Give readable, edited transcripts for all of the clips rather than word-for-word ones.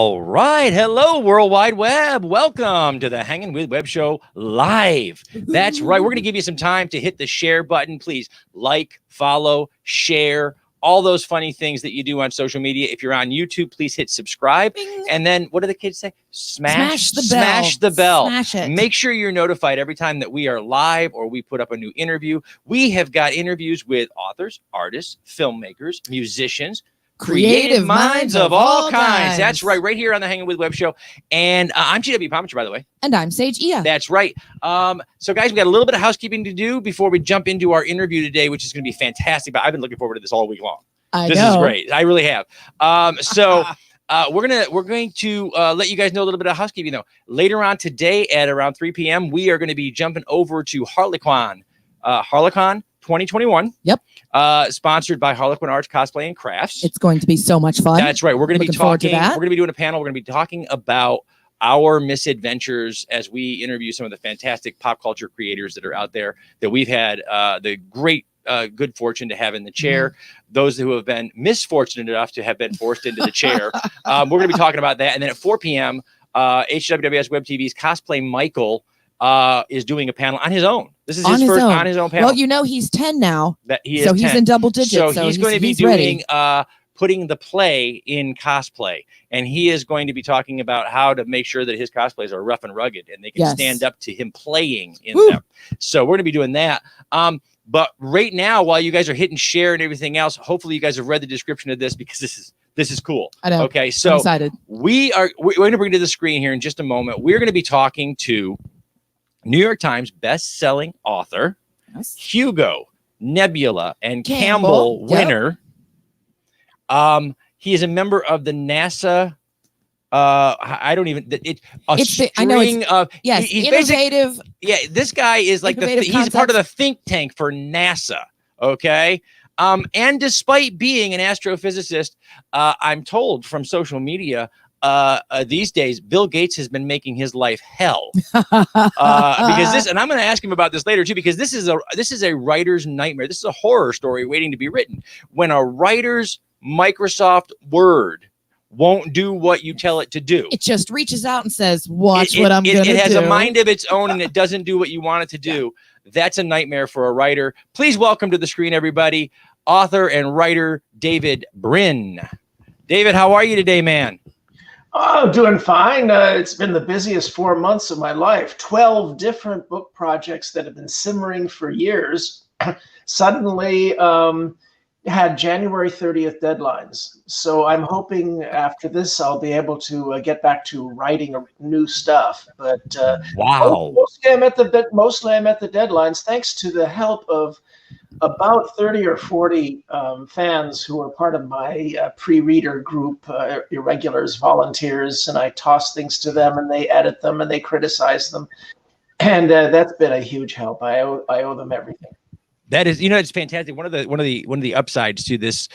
All right. Hello, World Wide Web. Welcome to the Hanging with Web Show live. That's right. We're going to give you some time to hit the share button. Please like, follow, share, all those funny things that you do on social media. If you're on YouTube, please hit subscribe. Bing. And then what do the kids say? Smash the bell. Smash the bell. Smash it. Make sure you're notified every time that we are live or we put up a new interview. We have got interviews with authors, artists, filmmakers, musicians, creative minds of all kinds. That's right here on the Hanging with Web Show. And I'm GW Pomacher, by the way. And I'm Sage Ia. That's right. So guys, we got a little bit of housekeeping to do before we jump into our interview today, which is going to be fantastic. But I've been looking forward to this all week long. This is great. I really have. We're going to let you guys know a little bit of housekeeping though. Later on today at around 3 p.m., we are going to be jumping over to Harlequin 2021. Yep. Sponsored by Harlequin Arts Cosplay and Crafts. It's going to be so much fun. That's right. We're going to be talking. We're going to be doing a panel. We're going to be talking about our misadventures as we interview some of the fantastic pop culture creators that are out there that we've had the great good fortune to have in the chair. Those who have been misfortunate enough to have been forced into the chair. We're going to be talking about that. And then at 4 p.m., HWWS Web TV's Cosplay Michael is doing a panel on his own. This is his first on his own panel. Well, you know, he's 10 now. That he is so 10. He's in double digits. So he's going to be doing ready. Putting the play in cosplay. And he is going to be talking about how to make sure that his cosplays are rough and rugged and they can stand up to him playing in them. So we're going to be doing that. But right now, while you guys are hitting share and everything else, hopefully you guys have read the description of this because this is cool. I know. Okay, so I'm excited. we're going to bring to the screen here in just a moment. We're going to be talking to New York Times best-selling author, Hugo, Nebula, and Campbell winner. He is a member of the NASA. I don't even. He's innovative. This guy is like he's part of the think tank for NASA. Okay. And despite being an astrophysicist, I'm told from social media these days, Bill Gates has been making his life hell because this, and I'm going to ask him about this later too, because this is a writer's nightmare. This is a horror story waiting to be written. When a writer's Microsoft Word won't do what you tell it to do. It just reaches out and says, watch what I'm going to do. It has a mind of its own and it doesn't do what you want it to do. That's a nightmare for a writer. Please welcome to the screen, everybody, author and writer David Brin. David, how are you today, man? Oh, doing fine. It's been the busiest 4 months of my life. 12 different book projects that have been simmering for years. Suddenly had January 30th deadlines. So I'm hoping after this, I'll be able to get back to writing new stuff. But wow, mostly I'm at the deadlines, thanks to the help of about 30 or 40 fans who are part of my pre-reader group, irregulars, volunteers, and I toss things to them and they edit them and they criticize them. And that's been a huge help. I owe them everything. That is, it's fantastic. One of the upsides to this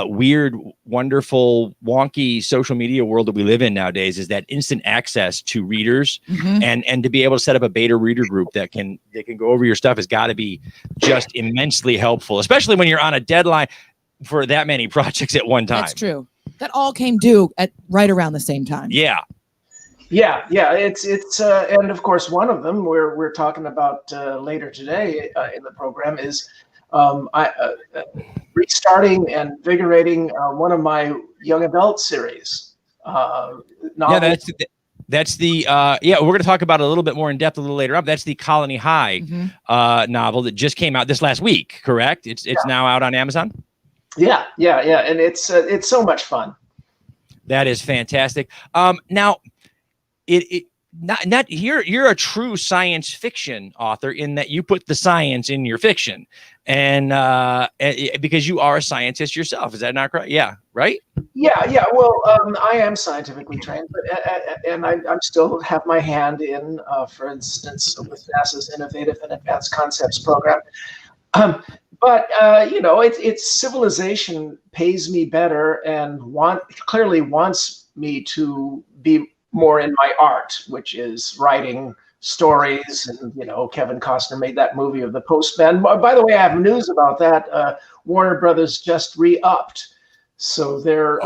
weird, wonderful, wonky social media world that we live in nowadays is that instant access to readers, and to be able to set up a beta reader group that can go over your stuff has got to be just immensely helpful, especially when you're on a deadline for that many projects at one time. That's true. That all came due at right around the same time. Yeah. It's and of course one of them we're talking about later today in the program is restarting and invigorating one of my young adult series. We're going to talk about it a little bit more in depth a little later on. That's the Colony High novel that just came out this last week. Correct? It's now out on Amazon. Yeah, and it's so much fun. That is fantastic. Now. You're a true science fiction author in that you put the science in your fiction, and because you are a scientist yourself. Is that not correct? Yeah, right. Yeah. Well, I am scientifically trained, but and I still have my hand in, for instance, with NASA's Innovative and Advanced Concepts program. But it's civilization pays me better and clearly wants me to be more in my art, which is writing stories. And, Kevin Costner made that movie of the Postman. By the way, I have news about that. Warner Brothers just re-upped. So they're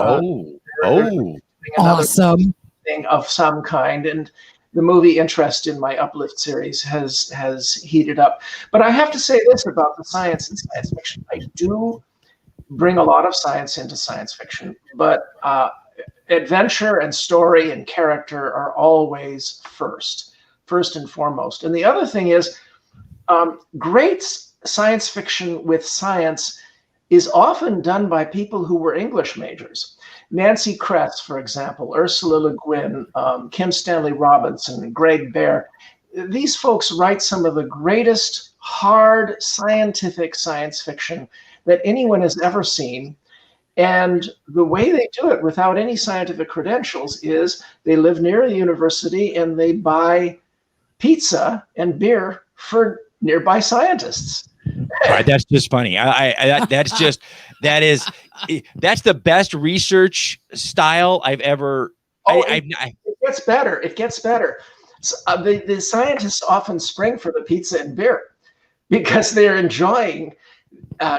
another Awesome. thing of some kind. And the movie interest in my Uplift series has heated up. But I have to say this about the science and science fiction. I do bring a lot of science into science fiction, but adventure and story and character are always first and foremost. And the other thing is, great science fiction with science is often done by people who were English majors. Nancy Kress, for example, Ursula Le Guin, Kim Stanley Robinson, Greg Bear. These folks write some of the greatest hard scientific science fiction that anyone has ever seen. And the way they do it without any scientific credentials is they live near a university and they buy pizza and beer for nearby scientists. Right, that's just funny. That's the best research style I've ever. It gets better. It gets better. So, the scientists often spring for the pizza and beer because they're enjoying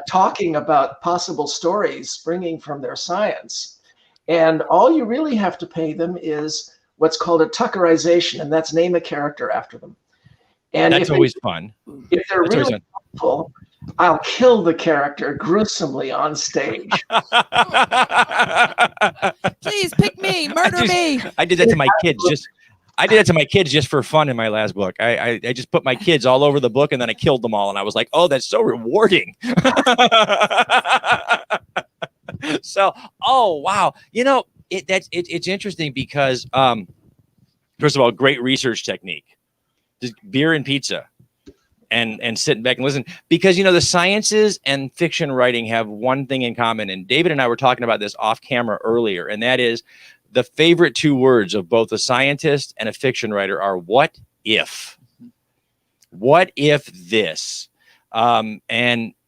talking about possible stories springing from their science. And all you really have to pay them is what's called a Tuckerization, and that's name a character after them. And that's always fun. If they're really helpful, I'll kill the character gruesomely on stage. Please pick me, murder me. I did that to my kids just for fun in my last book. I just put my kids all over the book and then I killed them all. And I was like, oh, that's so rewarding. So, oh, wow. You know, it's interesting because, first of all, great research technique. Just beer and pizza and sitting back and listen, because, you know, the sciences and fiction writing have one thing in common. And David and I were talking about this off camera earlier, and that is the favorite two words of both a scientist and a fiction writer are what if. What if this? And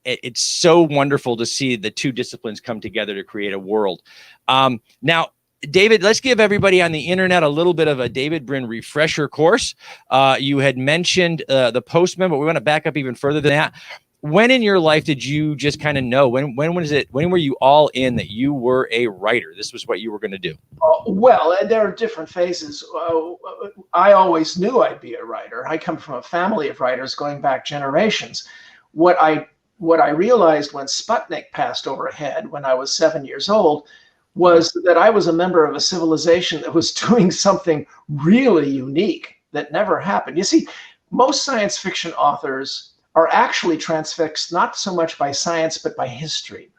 it's so wonderful to see the two disciplines come together to create a world. Now, David, let's give everybody on the internet a little bit of a David Brin refresher course. You had mentioned the Postman, but we want to back up even further than that. When in your life did you just kind of know? When were you all in that you were a writer? This was what you were going to do. Well, there are different phases. I always knew I'd be a writer. I come from a family of writers going back generations. What I realized when Sputnik passed overhead when I was 7 years old was that I was a member of a civilization that was doing something really unique that never happened. You see, most science fiction authors are actually transfixed not so much by science, but by history.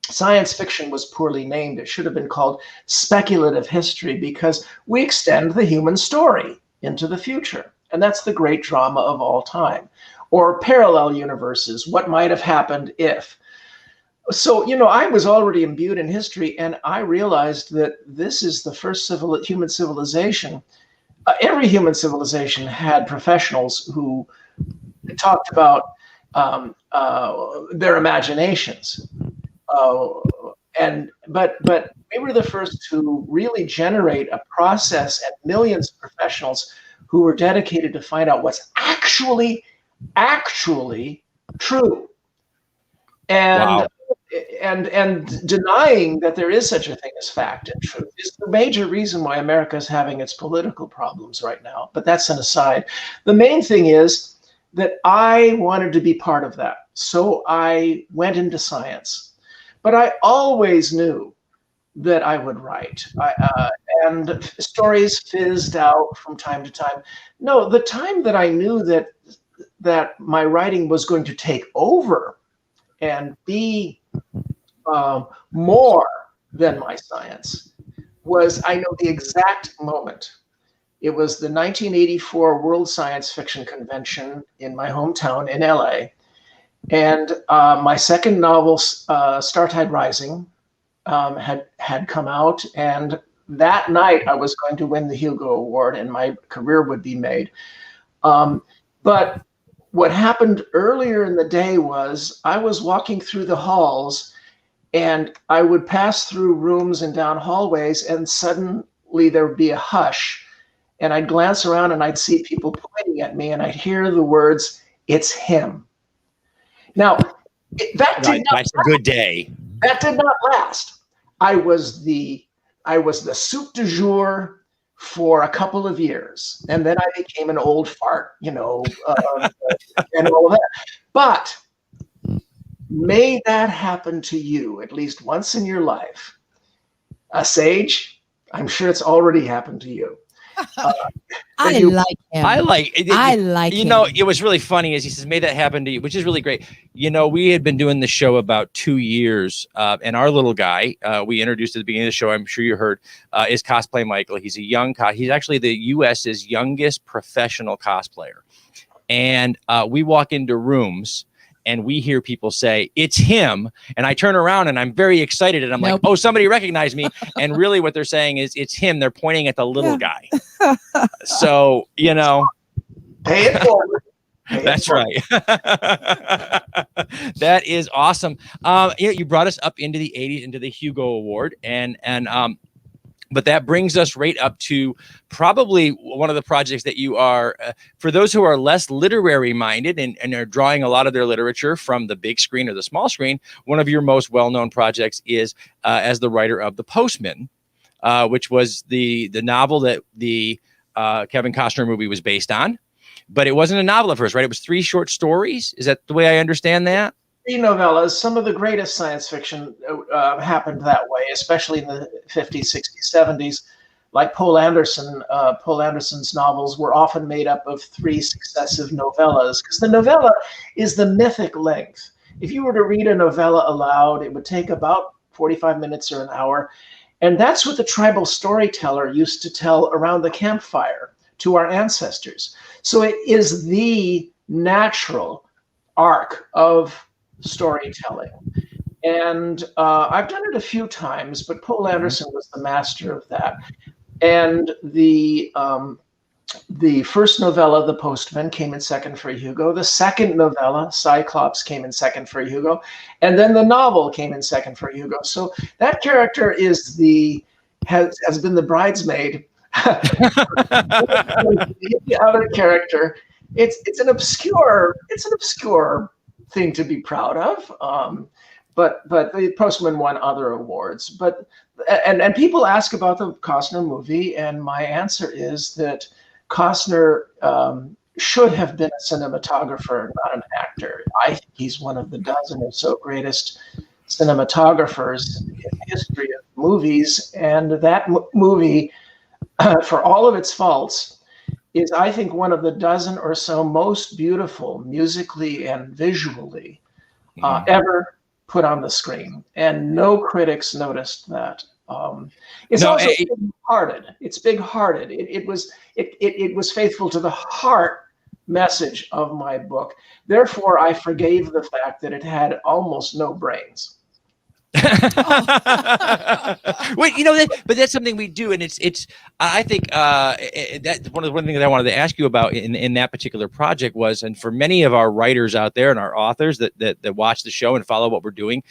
Science fiction was poorly named. It should have been called speculative history because we extend the human story into the future. And that's the great drama of all time. Or parallel universes, what might have happened if. So, you know, I was already imbued in history, and I realized that this is the first human civilization. Every human civilization had professionals who talked about their imaginations, but we were the first to really generate a process and millions of professionals who were dedicated to find out what's actually true, and. Wow. And denying that there is such a thing as fact and truth is the major reason why America is having its political problems right now. But that's an aside. The main thing is that I wanted to be part of that. So I went into science. But I always knew that I would write. And stories fizzed out from time to time. No, the time that I knew that my writing was going to take over and be more than my science was, I know the exact moment. It was the 1984 World Science Fiction Convention in my hometown in LA. And my second novel, Star Tide Rising, had come out. And that night I was going to win the Hugo Award and my career would be made. But what happened earlier in the day was I was walking through the halls and I would pass through rooms and down hallways, and suddenly there would be a hush. And I'd glance around and I'd see people pointing at me and I'd hear the words, "It's him." Now, that did not last. Good day. That did not last. I was the I was the soup du jour for a couple of years, and then I became an old fart, and all of that. But may that happen to you at least once in your life. A sage, I'm sure it's already happened to you. I like him. I like him. It was really funny as he says, may that happen to you, which is really great. We had been doing the show about 2 years, and our little guy, we introduced at the beginning of the show, I'm sure you heard, is Cosplay Michael. He's he's actually the US's youngest professional cosplayer. And we walk into rooms and we hear people say, it's him. And I turn around and I'm very excited. And I'm like, oh, somebody recognized me. And really what they're saying is it's him. They're pointing at the little guy. So, pay it forward. That's right. That is awesome. You brought us up into the 80s, into the Hugo Award. But that brings us right up to probably one of the projects that you are, for those who are less literary minded and are drawing a lot of their literature from the big screen or the small screen, one of your most well-known projects is as the writer of The Postman, which was the novel that the Kevin Costner movie was based on. But it wasn't a novel at first, right? It was 3 short stories. Is that the way I understand that? 3 novellas. Some of the greatest science fiction happened that way, especially in the 50s, 60s, 70s. Like Poul Anderson, Poul Anderson's novels were often made up of 3 successive novellas, because the novella is the mythic length. If you were to read a novella aloud, it would take about 45 minutes or an hour. And that's what the tribal storyteller used to tell around the campfire to our ancestors. So it is the natural arc of storytelling. And I've done it a few times, but Poul Anderson was the master of that. And the first novella, The Postman, came in second for Hugo. The second novella, Cyclops, came in second for Hugo. And then the novel came in second for Hugo. So that character has been the bridesmaid. The other character, it's an obscure thing to be proud of, but the Postman won other awards. But and people ask about the Costner movie, and my answer is that Costner should have been a cinematographer, not an actor. I think he's one of the dozen or so greatest cinematographers in the history of movies, and that movie, for all of its faults, is, I think, one of the dozen or so most beautiful musically and visually ever put on the screen. And no critics noticed that. It's also big-hearted. It's big-hearted. It was faithful to the heart message of my book. Therefore, I forgave the fact that it had almost no brains. Wait, but that's something we do, and it's. I think that one of the things that I wanted to ask you about in that particular project was, and for many of our writers out there and our authors that watch the show and follow what we're doing,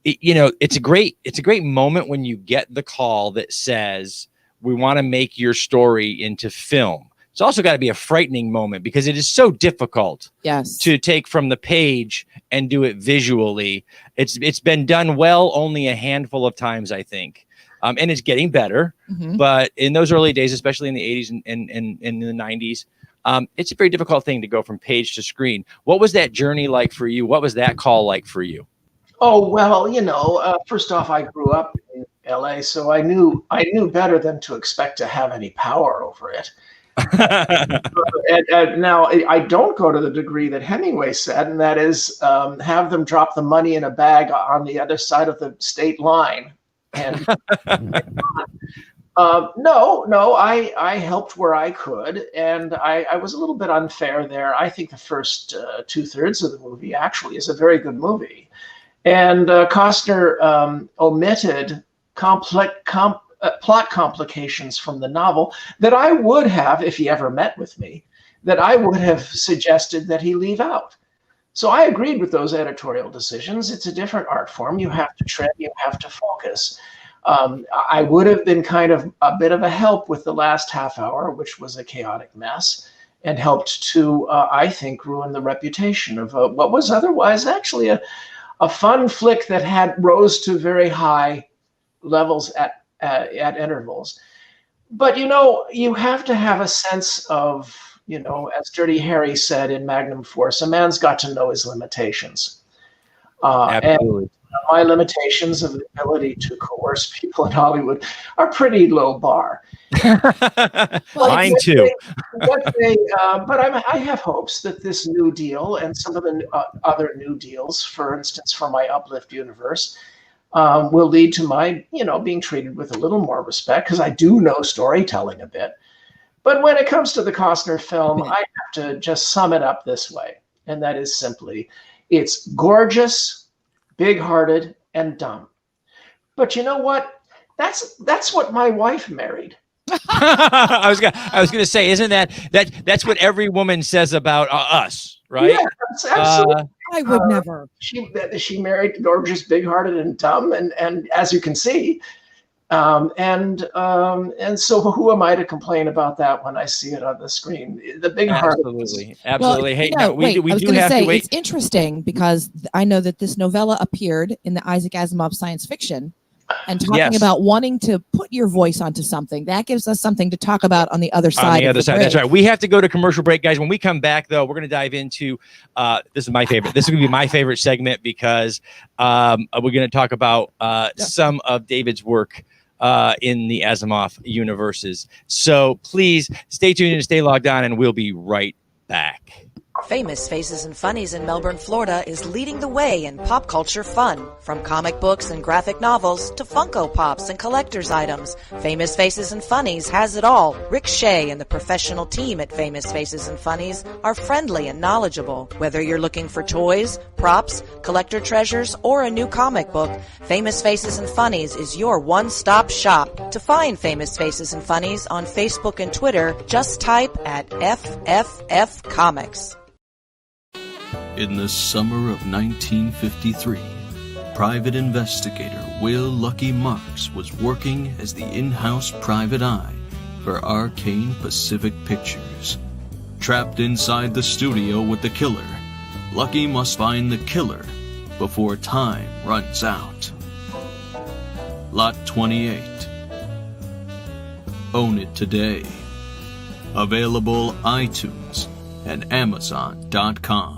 it's a great moment when you get the call that says we want to make your story into film. It's also got to be a frightening moment because it is so difficult to take from the page and do it visually. It's been done well only a handful of times, I think. And it's getting better. Mm-hmm. But in those early days, especially in the 80s and in the 90s, it's a very difficult thing to go from page to screen. What was that journey like for you? What was that call like for you? Oh, well, first off, I grew up in LA, so I knew better than to expect to have any power over it. And now I don't go to the degree that Hemingway said, and that is have them drop the money in a bag on the other side of the state line. And I helped where I could, and I was a little bit unfair there. I think the first 2/3 of the movie actually is a very good movie, and Costner omitted plot complications from the novel that I would have, if he ever met with me, that I would have suggested that he leave out. So I agreed with those editorial decisions. It's a different art form. You have to trim, you have to focus. I would have been kind of a bit of a help with the last half hour, which was a chaotic mess, and helped to, I think, ruin the reputation of what was otherwise actually a fun flick that had rose to very high levels at intervals. But, you know, you have to have a sense of, you know, as Dirty Harry said in Magnum Force, a man's got to know his limitations. Absolutely. And my limitations of the ability to coerce people in Hollywood are pretty low bar. Mine too. But I have hopes that this new deal and some of the other new deals, for instance, for my Uplift universe, will lead to my, you know, being treated with a little more respect, because I do know storytelling a bit. But when it comes to the Costner film, I have to just sum it up this way, and that is simply, it's gorgeous, big-hearted, and dumb. But you know what? That's what my wife married. I was gonna say, isn't that's what every woman says about us, right? Yeah, absolutely. I would never. She married gorgeous, big-hearted, and dumb, and as you can see, and so who am I to complain about that when I see it on the screen? The big-hearted. Absolutely. Hey, no, we I was do going to have say to wait. it's interesting because I know that this novella appeared in the Isaac Asimov science fiction. And talking about wanting to put your voice onto something, that gives us something to talk about on the other side. That's right. We have to go to commercial break, guys. When we come back, though, we're going to dive into this is my favorite. This is going to be my favorite segment because we're going to talk about some of David's work in the Asimov universes. So please stay tuned and stay logged on, and we'll be right back. Famous Faces and Funnies in Melbourne, Florida is leading the way in pop culture fun. From comic books and graphic novels to Funko Pops and collector's items, Famous Faces and Funnies has it all. Rick Shea and the professional team at Famous Faces and Funnies are friendly and knowledgeable. Whether you're looking for toys, props, collector treasures, or a new comic book, Famous Faces and Funnies is your one-stop shop. To find Famous Faces and Funnies on Facebook and Twitter, just type at FFF Comics. In the summer of 1953, private investigator Will Lucky Marks was working as the in-house private eye for Arcane Pacific Pictures. Trapped inside the studio with the killer, Lucky must find the killer before time runs out. Lot 28. Own it today. Available iTunes and Amazon.com.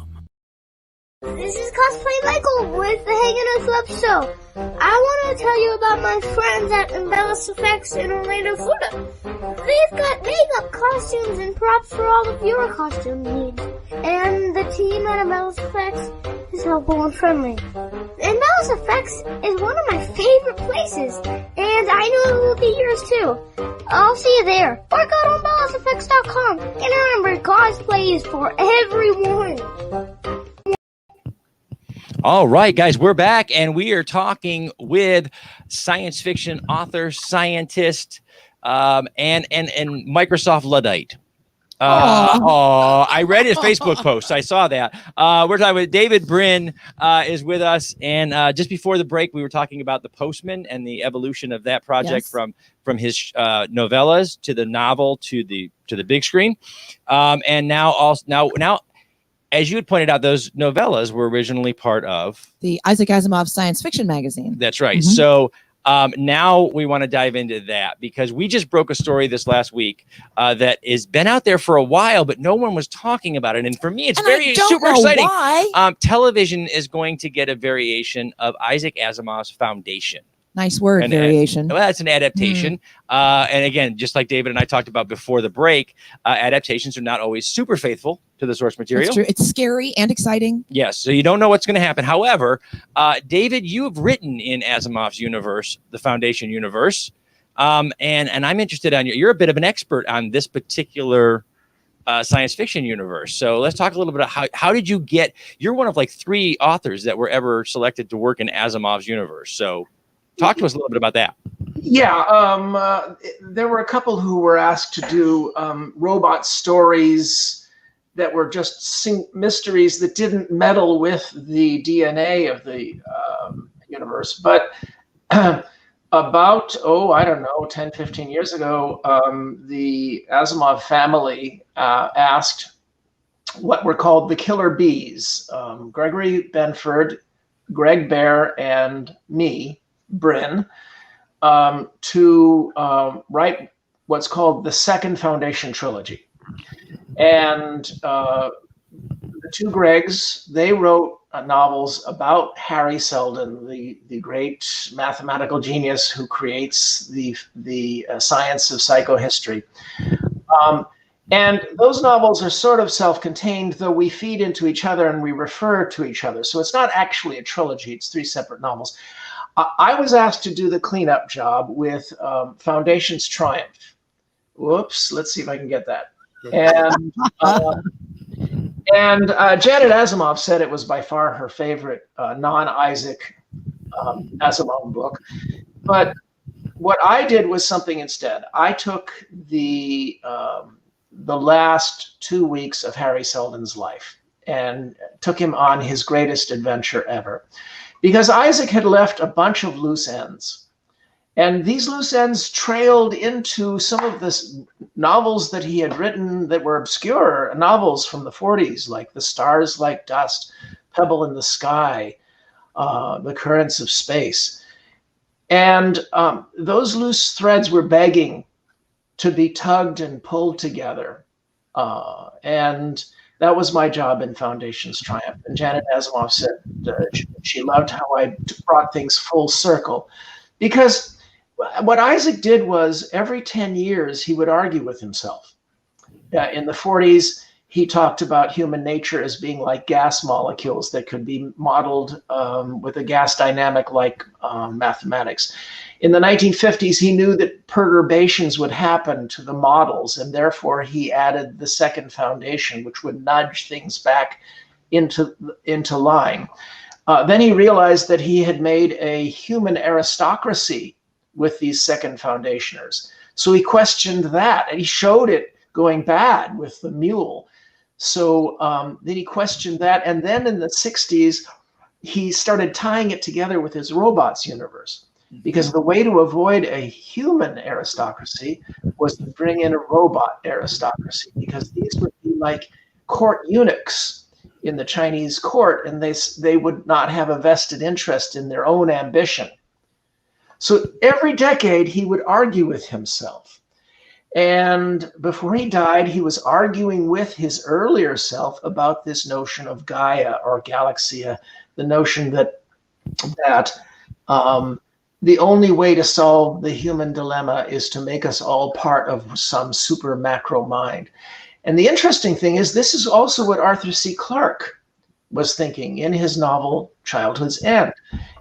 This is Cosplay Michael with the Hanging Out Club Show. I want to tell you about my friends at Embellis Effects in Orlando, Florida. They've got makeup, costumes, and props for all of your costume needs. And the team at Embellis Effects is helpful and friendly. Embellis Effects is one of my favorite places, and I know it will be yours too. I'll see you there. Or go to embelliseffects.com. And remember, cosplay is for everyone. All right, guys, we're back, and we are talking with science fiction author, scientist, and Microsoft Luddite. I read his Facebook post. I saw that. We're talking with David Brin is with us, and just before the break, we were talking about the Postman and the evolution of that project from his novellas to the novel to the big screen, and now. As you had pointed out, those novellas were originally part of the Isaac Asimov science fiction magazine. That's right. Mm-hmm. So now we want to dive into that because we just broke a story this last week that has been out there for a while, but no one was talking about it. And for me, it's super exciting. Why. Television is going to get a variation of Isaac Asimov's Foundation. Nice word, variation. Well, that's an adaptation. And again, just like David and I talked about before the break, adaptations are not always super faithful to the source material. That's true. It's scary and exciting. Yes. So you don't know what's going to happen. However, David, you have written in Asimov's universe, the Foundation universe. And I'm interested on you're a bit of an expert on this particular science fiction universe. So let's talk a little bit about how did you get, you're one of like 3 authors that were ever selected to work in Asimov's universe. So talk to us a little bit about that. Yeah, there were a couple who were asked to do robot stories that were just mysteries that didn't meddle with the DNA of the universe. But about, I don't know, 10, 15 years ago, the Asimov family asked what were called the Killer Bees. Gregory Benford, Greg Bear, and me, Brin, to write what's called the second Foundation trilogy. And the two Gregs, they wrote novels about Harry Seldon, the great mathematical genius who creates the science of psychohistory. And those novels are sort of self-contained, though we feed into each other and we refer to each other. So it's not actually a trilogy, it's 3 separate novels. I was asked to do the cleanup job with Foundation's Triumph. Whoops, let's see if I can get that. And Janet Asimov said it was by far her favorite non-Isaac Asimov book. But what I did was something instead. I took the last 2 weeks of Harry Seldon's life and took him on his greatest adventure ever. Because Isaac had left a bunch of loose ends. And these loose ends trailed into some of the novels that he had written that were obscure novels from the 40s, like The Stars Like Dust, Pebble in the Sky, The Currents of Space. And those loose threads were begging to be tugged and pulled together. And that was my job in Foundation's Triumph. And Janet Asimov said she loved how I brought things full circle. Because what Isaac did was every 10 years, he would argue with himself. In the 40s, he talked about human nature as being like gas molecules that could be modeled with a gas dynamic like mathematics. In the 1950s, he knew that perturbations would happen to the models, and therefore he added the second foundation, which would nudge things back into line. Then he realized that he had made a human aristocracy with these second foundationers. So he questioned that, and he showed it going bad with the mule. So then he questioned that, and then in the 60s, he started tying it together with his robots universe. Because the way to avoid a human aristocracy was to bring in a robot aristocracy, because these would be like court eunuchs in the Chinese court, and they would not have a vested interest in their own ambition. So every decade he would argue with himself. And before he died, he was arguing with his earlier self about this notion of Gaia or Galaxia, the notion that the only way to solve the human dilemma is to make us all part of some super macro mind. And the interesting thing is, this is also what Arthur C. Clarke was thinking in his novel Childhood's End.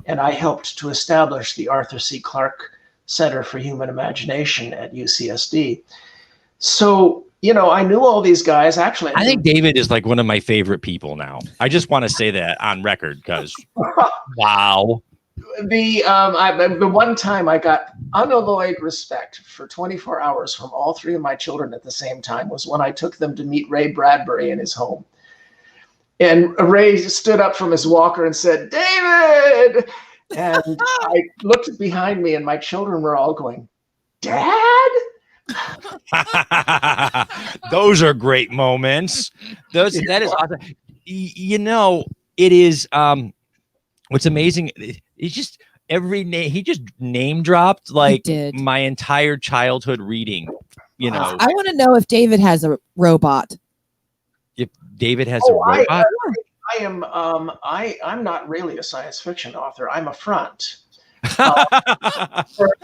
And I helped to establish the Arthur C. Clarke Center for Human Imagination at UCSD. So, you know, I knew all these guys. Actually, I think David is like one of my favorite people now. I just want to say that on record, because wow. The one time I got unalloyed respect for 24 hours from all 3 of my children at the same time was when I took them to meet Ray Bradbury in his home. And Ray stood up from his walker and said, "David!" And I looked behind me and my children were all going, "Dad?" Those are great moments. That is awesome. You know, it is what's amazing. It's just every name he just name dropped like my entire childhood reading. You know, I want to know if David has a robot. If David has a robot, I'm not really a science fiction author. I'm a front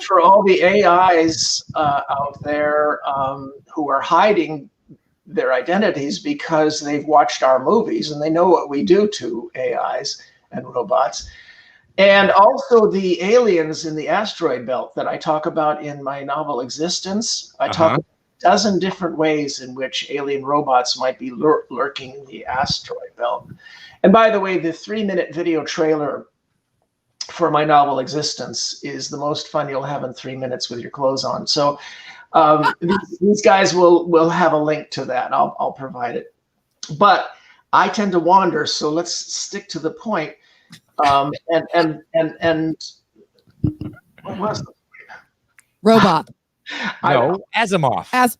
for all the AIs out there who are hiding their identities because they've watched our movies and they know what we do to AIs and robots. And also the aliens in the asteroid belt that I talk about in my novel Existence. I talk about a dozen different ways in which alien robots might be lurking in the asteroid belt. And by the way, the 3-minute video trailer for my novel Existence is the most fun you'll have in 3 minutes with your clothes on. So these guys will have a link to that. I'll provide it. But I tend to wander, so let's stick to the point. And what was the robot? No, Asimov.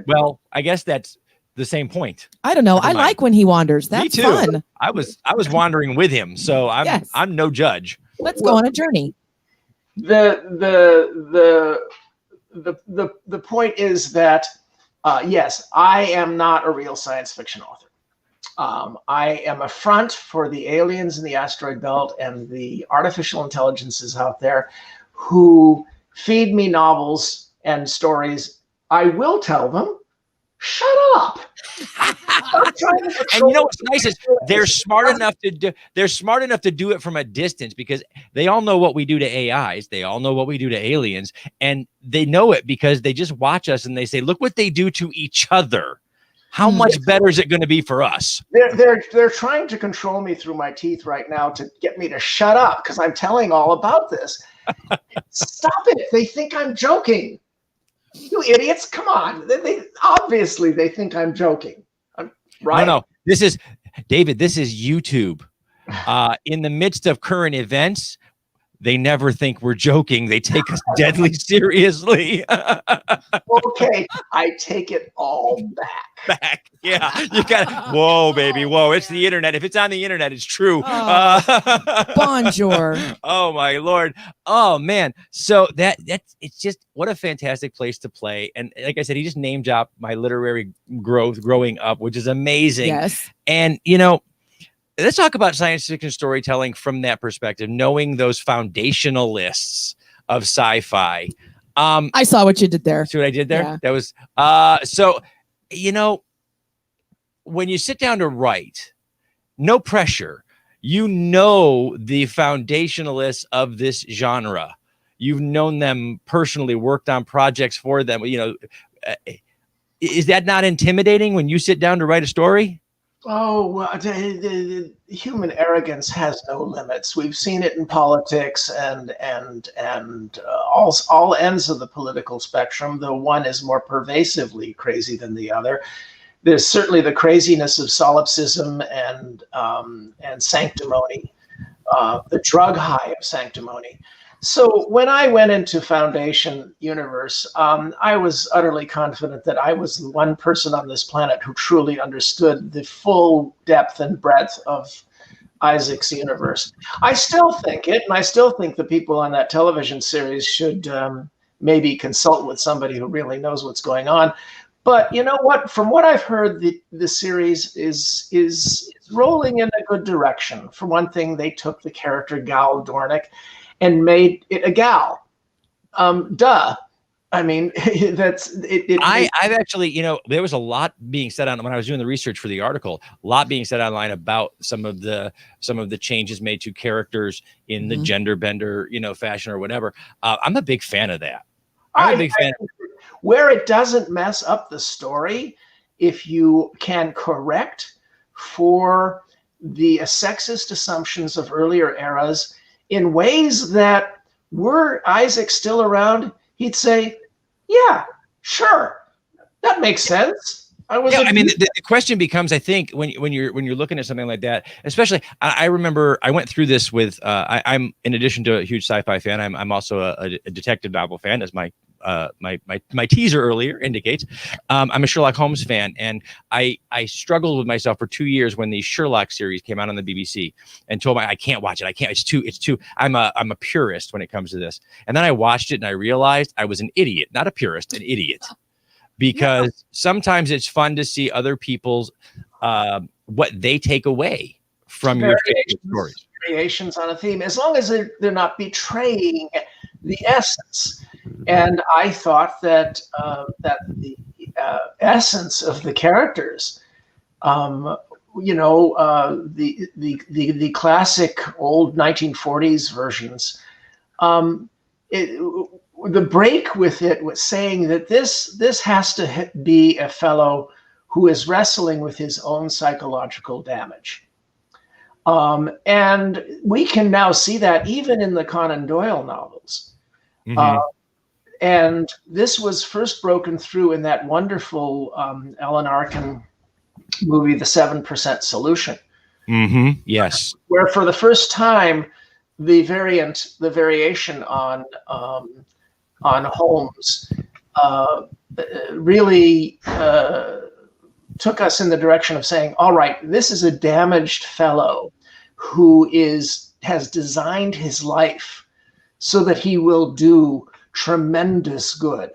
Well, I guess that's the same point. I don't know. I like when he wanders. That's Me too. Fun. I was wandering with him, so I'm no judge. Let's go on a journey. the point is that yes, I am not a real science fiction author. I am a front for the aliens in the asteroid belt and the artificial intelligences out there who feed me novels and stories. I will tell them, shut up. And you know what's nice is they're smart enough to do it from a distance, because they all know what we do to AIs. They all know what we do to aliens, and they know it because they just watch us and they say, look what they do to each other. How much better is it going to be for us? They're trying to control me through my teeth right now to get me to shut up because I'm telling all about this. Stop it. They think I'm joking. You idiots, come on. They obviously they think I'm joking. Right? No. This is David. This is YouTube. In the midst of current events, they never think we're joking. They take us deadly seriously. Okay, I take it all back. Yeah, you got. Whoa, baby, whoa! It's the internet. If it's on the internet, it's true. Bonjour. Oh my Lord. Oh man. So that's it's just what a fantastic place to play. And like I said, he just name dropped my literary growth growing up, which is amazing. Yes. And you know, let's talk about science fiction storytelling from that perspective, knowing those foundational lists of sci-fi. I saw what you did there. See what I did there? Yeah. That was so, you know, when you sit down to write, no pressure, you know, the foundationalists of this genre, you've known them personally, worked on projects for them, you know, is that not intimidating when you sit down to write a story? Oh, well, the human arrogance has no limits. We've seen it in politics and all ends of the political spectrum. Though one is more pervasively crazy than the other. There's certainly the craziness of solipsism and sanctimony, the drug high of sanctimony. So when I went into Foundation Universe, I was utterly confident that I was the one person on this planet who truly understood the full depth and breadth of Isaac's universe. I still think it, and I still think the people on that television series should maybe consult with somebody who really knows what's going on. But you know what? From what I've heard, the series is rolling in a good direction. For one thing, they took the character Gal Dornick and made it a gal. Duh. I mean, that's it. I've actually, you know, there was a lot being said on when I was doing the research for the article, a lot being said online about some of the changes made to characters in the gender bender, you know, fashion or whatever. I'm a big fan of that. I'm a big fan. Where it doesn't mess up the story, if you can correct for the sexist assumptions of earlier eras in ways that were Isaac still around, he'd say, yeah, sure, that makes sense. I mean, the question becomes, I think, when you're looking at something like that, especially, I remember I went through this with, I'm in addition to a huge sci-fi fan, I'm also a detective novel fan, as my teaser earlier indicates. I'm a Sherlock Holmes fan, and I struggled with myself for 2 years when the Sherlock series came out on the BBC, and told me I can't watch it. I can't. It's too. I'm a purist when it comes to this. And then I watched it, and I realized I was an idiot, not a purist, an idiot. Because sometimes it's fun to see other people's what they take away from your favorite stories. Variations on a theme, as long as they're not betraying the essence. And I thought that the essence of the characters, you know, the classic old 1940s versions, the break with it was saying that this has to be a fellow who is wrestling with his own psychological damage. And we can now see that even in the Conan Doyle novels. And this was first broken through in that wonderful Alan Arkin movie, The 7% Solution. Yes. Where for the first time, the variation on Holmes really took us in the direction of saying, all right, this is a damaged fellow who has designed his life so that he will do tremendous good.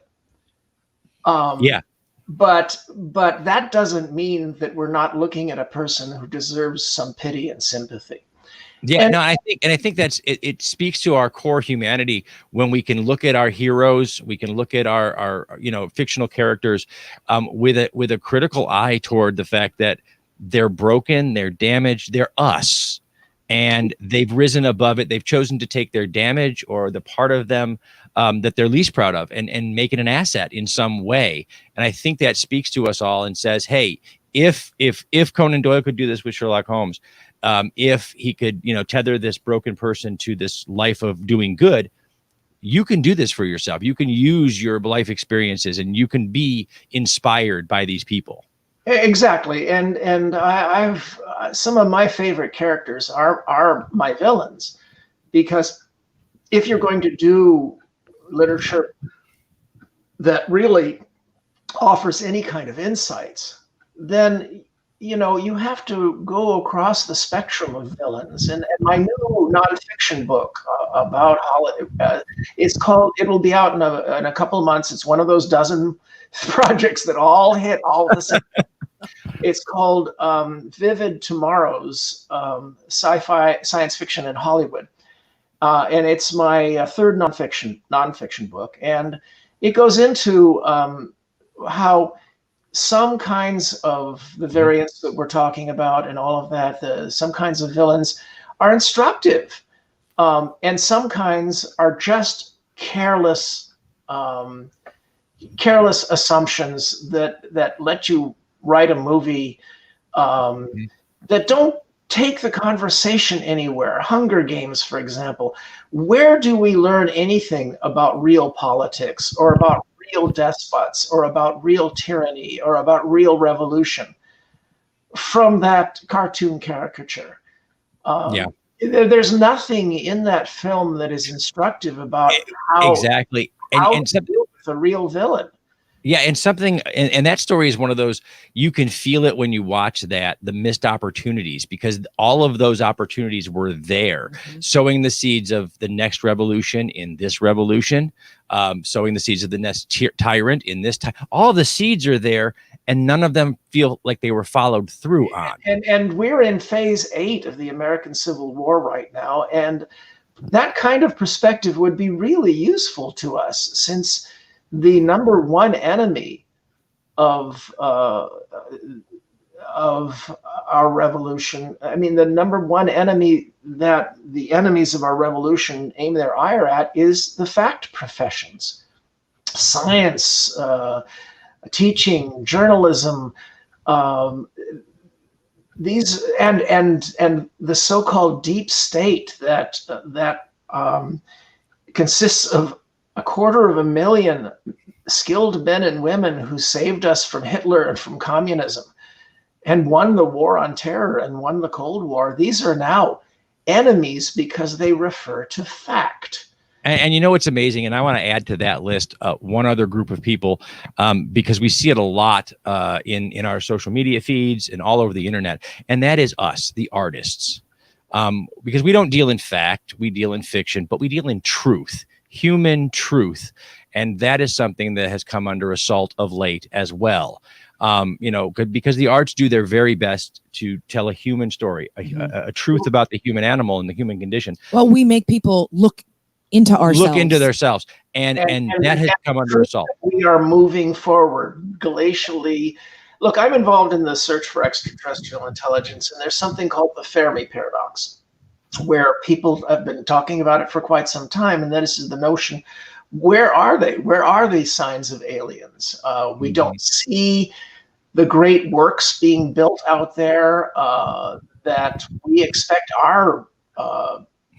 Yeah. But that doesn't mean that we're not looking at a person who deserves some pity and sympathy. Yeah, no, I think that's it speaks to our core humanity when we can look at our heroes, we can look at our fictional characters with a critical eye toward the fact that they're broken, they're damaged, they're us, and they've risen above it. They've chosen to take their damage or the part of them that they're least proud of and make it an asset in some way. And I think that speaks to us all and says, hey, if Conan Doyle could do this with Sherlock Holmes, if he could, tether this broken person to this life of doing good, you can do this for yourself. You can use your life experiences and you can be inspired by these people. Exactly. And I've some of my favorite characters are my villains, because if you're going to do literature that really offers any kind of insights, then you have to go across the spectrum of villains. And my new nonfiction book about holiday it'll be out in a couple of months. It's one of those dozen projects that all hit all of the same. It's called Vivid Tomorrows, Sci-Fi, Science Fiction in Hollywood. And it's my third nonfiction book. And it goes into how some kinds of the variants that we're talking about and all of that, some kinds of villains are instructive, and some kinds are just careless assumptions that let you write a movie that don't take the conversation anywhere. Hunger Games, for example. Where do we learn anything about real politics or about real despots or about real tyranny or about real revolution from that cartoon caricature? There's nothing in that film that is instructive about how exactly and to deal with a real villain. Yeah, and something, and that story is one of those, you can feel it when you watch that, the missed opportunities, because all of those opportunities were there, sowing the seeds of the next revolution in this revolution, sowing the seeds of the next tyrant in this time. All the seeds are there, and none of them feel like they were followed through on. And we're in phase 8 of the American Civil War right now, and that kind of perspective would be really useful to us, since the number one enemy of our revolution, I mean, the number one enemy that the enemies of our revolution aim their ire at is the fact professions, science, teaching, journalism, these and the so-called deep state that consists of 250,000 skilled men and women who saved us from Hitler and from communism and won the war on terror and won the Cold War. These are now enemies because they refer to fact. And what's amazing, and I want to add to that list one other group of people, because we see it a lot in our social media feeds and all over the internet, and that is us, the artists. Because we don't deal in fact, we deal in fiction, but we deal in truth. Human truth, and that is something that has come under assault of late as well. Because the arts do their very best to tell a human story, a truth about the human animal and the human condition. Well, we make people look into themselves, and that has come under assault. We are moving forward glacially. Look, I'm involved in the search for extraterrestrial intelligence, and there's something called the Fermi paradox, where people have been talking about it for quite some time, and that is the notion: where are they? Where are these signs of aliens? We don't see the great works being built out there that we expect our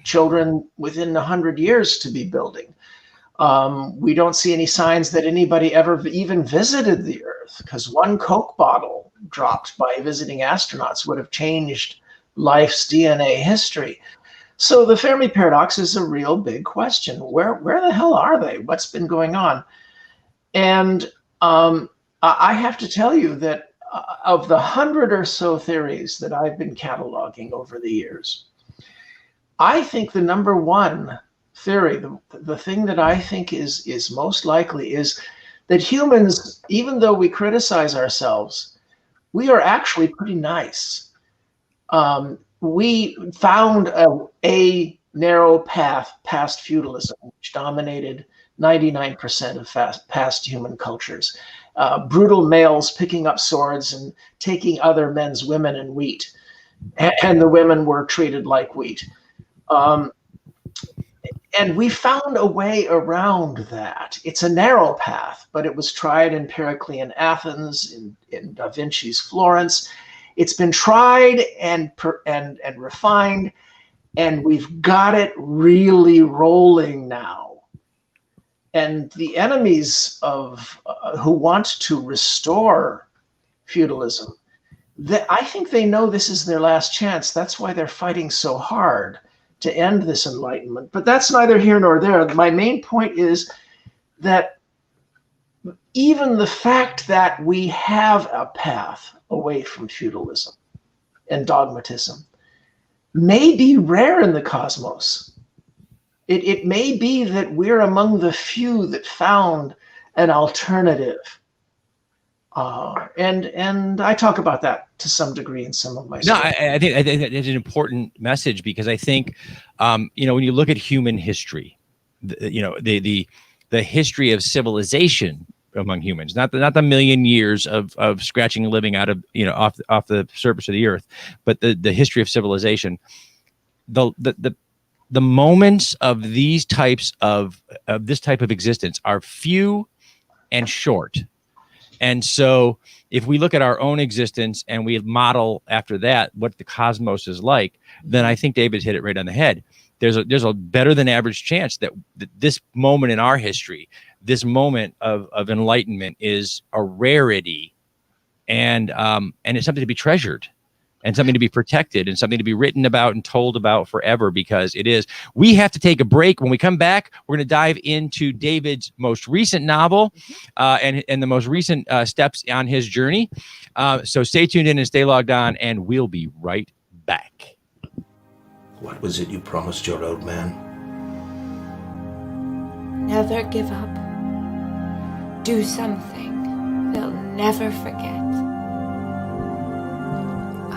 children within 100 years to be building. We don't see any signs that anybody ever even visited the Earth, because one Coke bottle dropped by visiting astronauts would have changed life's DNA history. So the Fermi paradox is a real big question. Where the hell are they? What's been going on? And I have to tell you that of the 100 or so theories that I've been cataloging over the years, I think the number one theory, the thing that I think is most likely is that humans, even though we criticize ourselves, we are actually pretty nice. We found a narrow path past feudalism, which dominated 99% of past human cultures. Brutal males picking up swords and taking other men's women and wheat. And the women were treated like wheat. And we found a way around that. It's a narrow path, but it was tried empirically in Athens, in Da Vinci's Florence. It's been tried and refined, and we've got it really rolling now. And the enemies of who want to restore feudalism, I think they know this is their last chance. That's why they're fighting so hard to end this enlightenment. But that's neither here nor there. My main point is that even the fact that we have a path away from feudalism and dogmatism may be rare in the cosmos. It may be that we're among the few that found an alternative. And I talk about that to some degree in some of my stories. No, I think it's an important message, because I think, when you look at human history, the history of civilization among humans, not the million years of scratching a living out of, off the surface of the earth, but the history of civilization, the moments of these types of this type of existence are few and short. And so if we look at our own existence and we model after that what the cosmos is like, then I think David's hit it right on the head. There's a better than average chance that this moment in our history, this moment of enlightenment, is a rarity, and it's something to be treasured, and something to be protected, and something to be written about and told about forever, because it is. We have to take a break. When we come back, we're going to dive into David's most recent novel and the most recent steps on his journey. So stay tuned in and stay logged on, and we'll be right back. What was it you promised your old man? Never give up. Do something they'll never forget.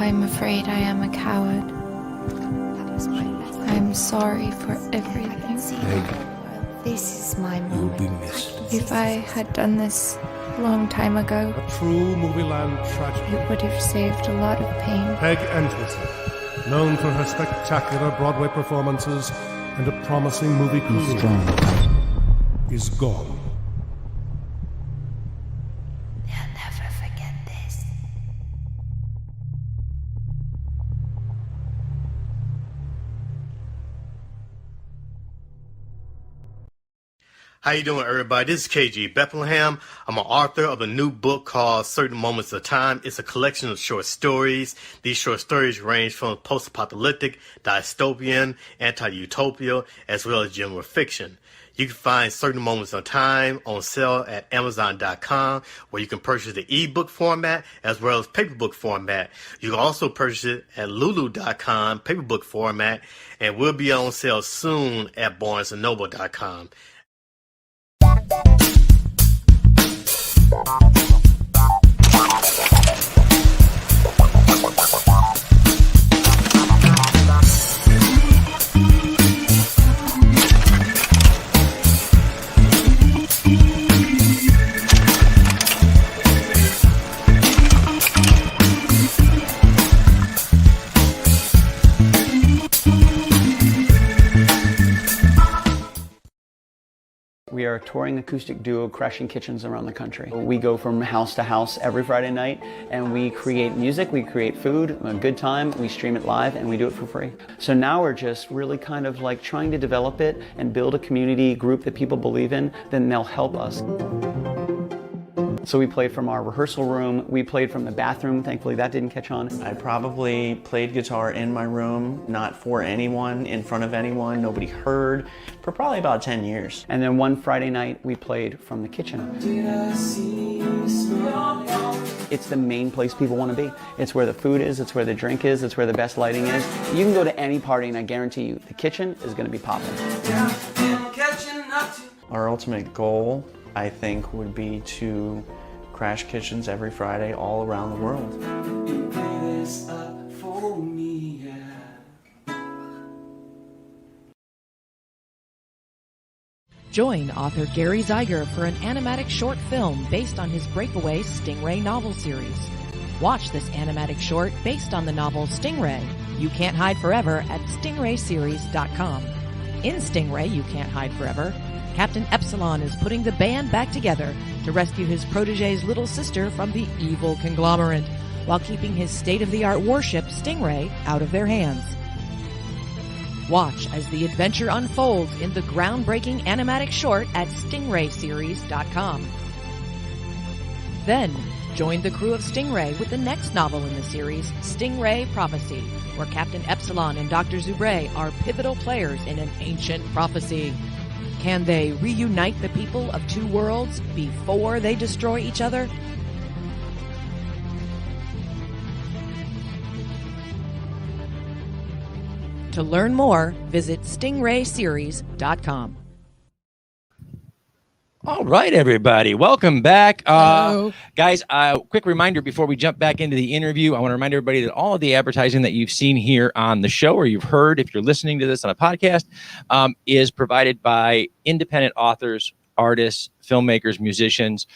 I'm afraid I am a coward. I'm sorry for everything. Meg, This is my you'll moment. be missed. If I had done this a long time ago, A true movie-land tragedy. it would have saved a lot of pain. Peg Entwistle, known for her spectacular Broadway performances and a promising movie career, is gone. They'll never forget this. How you doing, everybody? This is KG Bethlehem. I'm an author of a new book called Certain Moments of Time. It's a collection of short stories. These short stories range from post-apocalyptic, dystopian, anti-utopia, as well as general fiction. You can find Certain Moments of Time on sale at Amazon.com, where you can purchase the ebook format as well as paperback format. You can also purchase it at Lulu.com, paperback format, and will be on sale soon at BarnesandNoble.com. We are a touring acoustic duo crashing kitchens around the country. We go from house to house every Friday night, and we create music, we create food, a good time, we stream it live, and we do it for free. So now we're just really kind of like trying to develop it and build a community group that people believe in, then they'll help us. So we played from our rehearsal room, we played from the bathroom, thankfully that didn't catch on. I probably played guitar in my room, not for anyone, in front of anyone, nobody heard, for probably about 10 years. And then one Friday night we played from the kitchen. Did I see you smile? It's the main place people want to be. It's where the food is, it's where the drink is, it's where the best lighting is. You can go to any party and I guarantee you the kitchen is going to be popping. Our ultimate goal, I think, would be to crash kitchens every Friday all around the world. Join author Gary Zeiger for an animatic short film based on his breakaway Stingray novel series. Watch this animatic short based on the novel Stingray, You Can't Hide Forever at stingrayseries.com. In Stingray, You Can't Hide Forever, Captain Epsilon is putting the band back together to rescue his protege's little sister from the evil conglomerate, while keeping his state-of-the-art warship Stingray out of their hands. Watch as the adventure unfolds in the groundbreaking animatic short at stingrayseries.com. Then, join the crew of Stingray with the next novel in the series, Stingray Prophecy, where Captain Epsilon and Dr. Zubre are pivotal players in an ancient prophecy. Can they reunite the people of two worlds before they destroy each other? To learn more, visit stingrayseries.com. All right, everybody. Welcome back. Guys, quick reminder before we jump back into the interview, I want to remind everybody that all of the advertising that you've seen here on the show, or you've heard if you're listening to this on a podcast, is provided by independent authors, artists, filmmakers, musicians,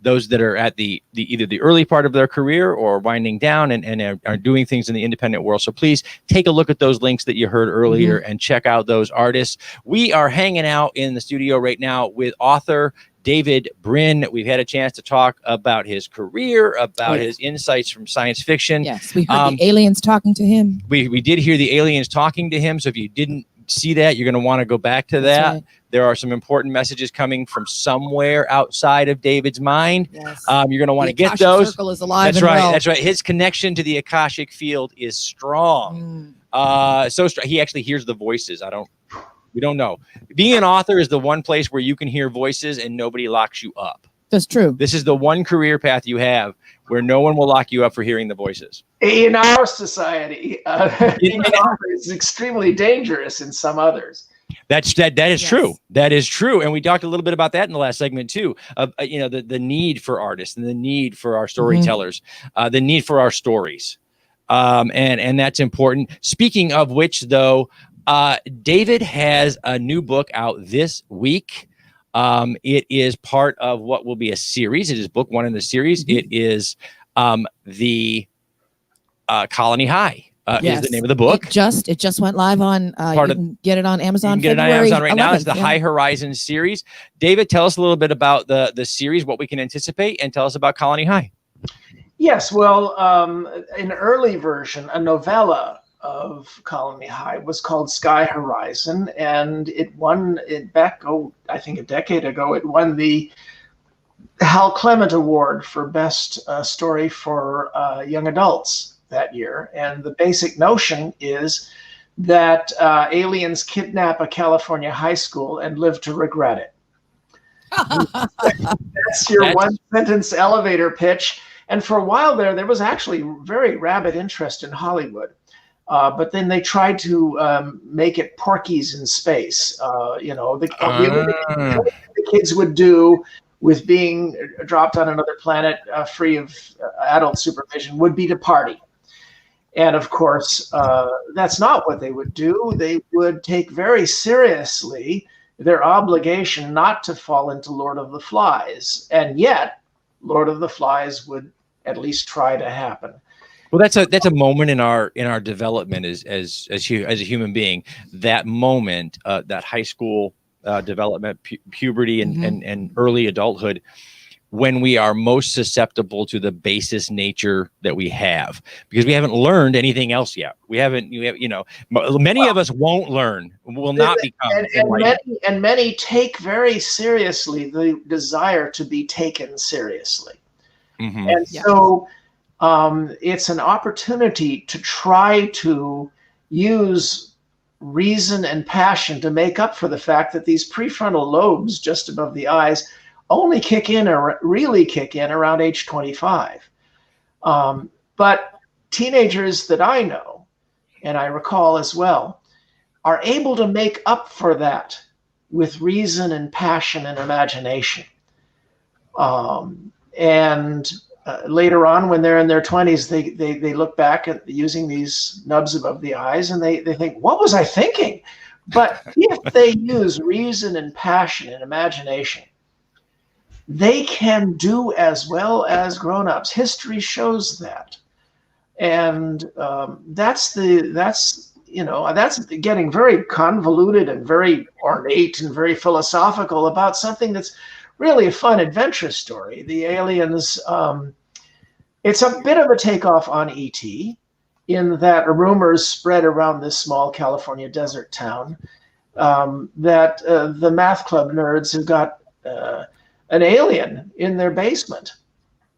those that are at the either the early part of their career or winding down and are doing things in the independent world. So please take a look at those links that you heard earlier and check out those artists. We are hanging out in the studio right now with author David Brin. We've had a chance to talk about his career, about his insights from science fiction. Yes, we heard the aliens talking to him. We did hear the aliens talking to him. So if you didn't see that, you're going to want to go back to that. Right. There are some important messages coming from somewhere outside of David's mind. Yes. You're going to want to get those. Circle is alive. That's and right. well. That's right. His connection to the Akashic field is strong. So strong. He actually hears the voices. We don't know. Being an author is the one place where you can hear voices and nobody locks you up. That's true. This is the one career path you have where no one will lock you up for hearing the voices. In our society, being an author is extremely dangerous in some others. That is true. That is true. And we talked a little bit about that in the last segment too, of the need for artists and the need for our storytellers, the need for our stories. And that's important. Speaking of which, though, David has a new book out this week. It is part of what will be a series. It is book one in the series. It is the Colony High. Is the name of the book. It just went live on. You can get it on Amazon. You can get it on Amazon right now. It's the High Horizon series. David, tell us a little bit about the series, what we can anticipate, and tell us about Colony High. Yes, well, an early version, a novella of Colony High was called Sky Horizon, and it won I think a decade ago. It won the Hal Clement Award for Best Story for Young Adults that year. And the basic notion is that aliens kidnap a California high school and live to regret it. That's your one-sentence elevator pitch. And for a while there was actually very rabid interest in Hollywood. But then they tried to make it Porky's in space. The kids would do with being dropped on another planet free of adult supervision would be to party. And of course, that's not what they would do. They would take very seriously their obligation not to fall into Lord of the Flies. And yet, Lord of the Flies would at least try to happen. Well, that's a moment in our development as a human being. That moment, that high school development, puberty, and early adulthood, when we are most susceptible to the basest nature that we have, because we haven't learned anything else yet. Many of us won't learn, will not become. And many take very seriously the desire to be taken seriously. And so it's an opportunity to try to use reason and passion to make up for the fact that these prefrontal lobes just above the eyes only kick in or really kick in around age 25. But teenagers that I know, and I recall as well, are able to make up for that with reason and passion and imagination. Later on, when they're in their 20s, they look back at using these nubs above the eyes and they think, what was I thinking? But if they use reason and passion and imagination, they can do as well as grown-ups. History shows that. And that's getting very convoluted and very ornate and very philosophical about something that's really a fun adventure story. The aliens, it's a bit of a takeoff on E.T. in that rumors spread around this small California desert town that the math club nerds have got an alien in their basement